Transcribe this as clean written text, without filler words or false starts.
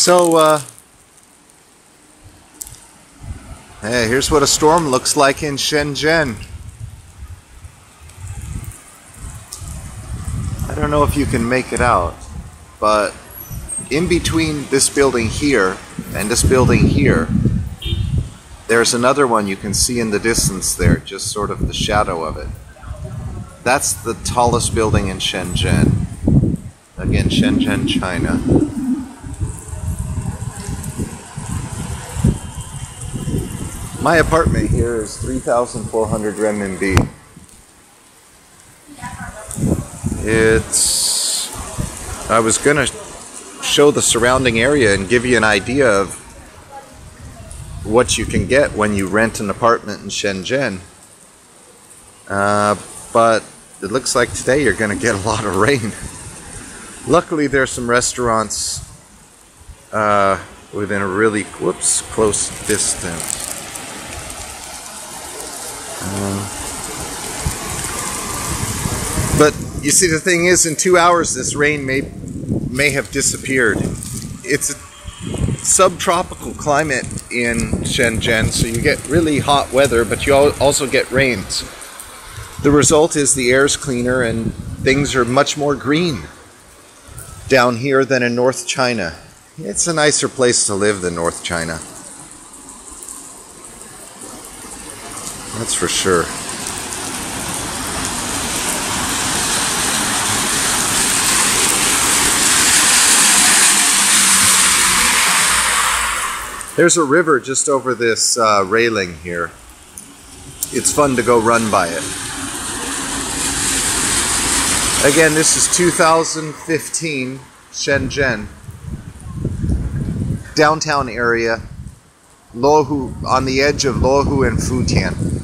So, hey, here's what a storm looks like in Shenzhen. I don't know if you can make it out, but in between this building here and this building here, there's another one you can see in the distance there, just sort of the shadow of it. That's the tallest building in Shenzhen. Again, Shenzhen, China. My apartment here is 3,400 renminbi. I was gonna show the surrounding area and give you an idea of what you can get when you rent an apartment in Shenzhen. But it looks like today you're gonna get a lot of rain. Luckily there's some restaurants within a really close distance. But you see, the thing is, in 2 hours this rain may have disappeared. It's a subtropical climate in Shenzhen, so you get really hot weather, but you also get rains. The result is the air's cleaner and things are much more green down here than in North China. It's a nicer place to live than North China. That's for sure. There's a river just over this railing here. It's fun to go run by it. Again, this is 2015 Shenzhen. Downtown area. Luohu, on the edge of Luohu and Futian.